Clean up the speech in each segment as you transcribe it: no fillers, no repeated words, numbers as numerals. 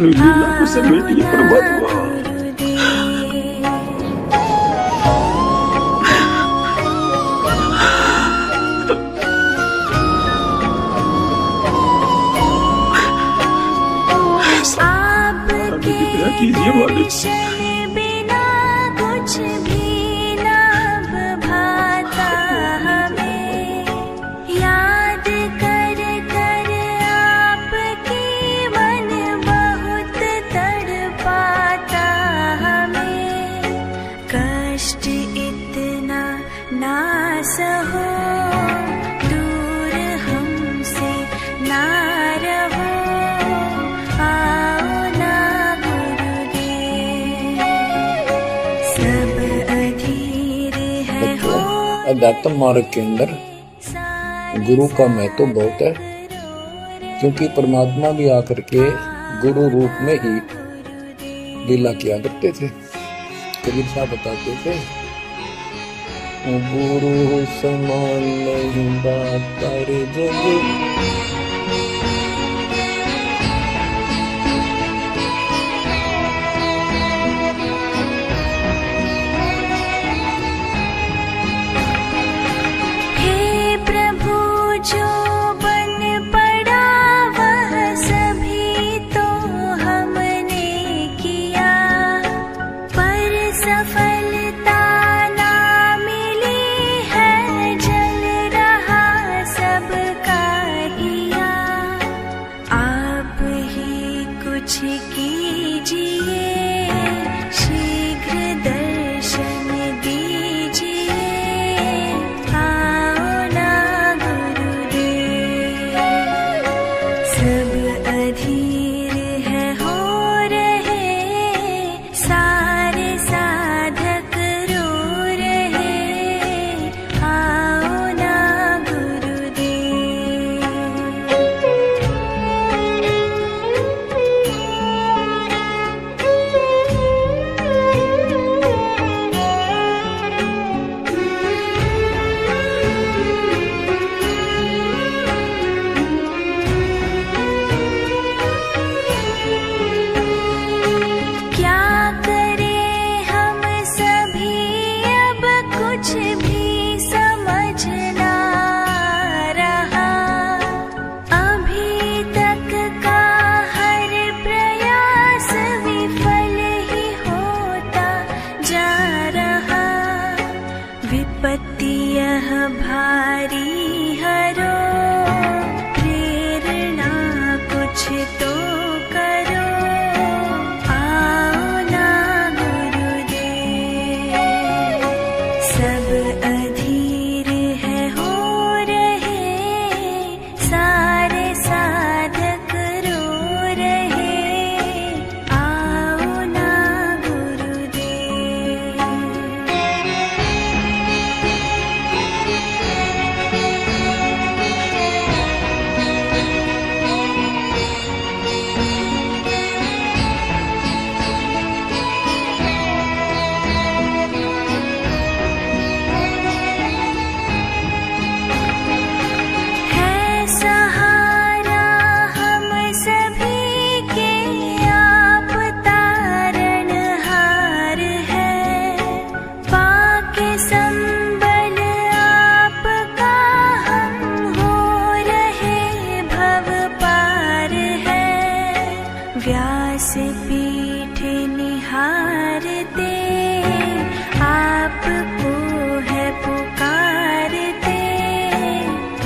अपनी लीला को समेटिए परमात्मा। कीजिए मालिक। बिना कुछ भी ना भाता हमें, याद कर कर आपकी मन बहुत तड़पाता हमें। कष्ट इतना ना सहो, दूर हमसे ना रहो, अध्यात्म मार्ग के अंदर गुरु का महत्व बहुत है, क्योंकि परमात्मा भी आकर के गुरु रूप में ही लीला किया करते थे। कबीर साहब बताते थे, गुरु समान नहीं बात रे जग, विपत्ति यह भारी हरो, प्रेरणा कुछ तो करो, आओ ना गुरुदेव। सब अधीर है हो रहे, सारे साधक रो रहे, आओ ना गुरुदेव। व्यास पीठ निहारते, आपको है पुकारते,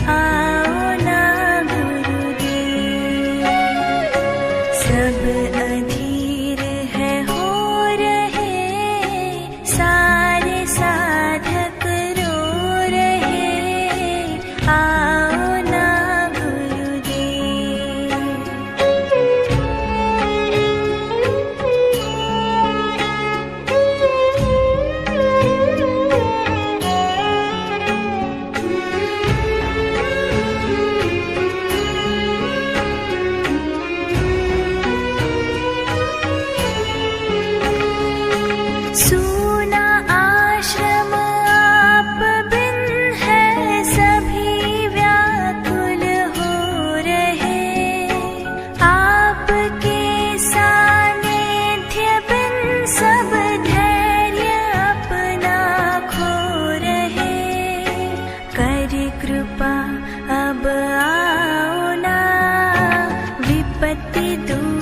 आओ ना गुरुदेव। सब अधीर है हो रहे, सारे साधक रो रहे, आओ ना अति दूर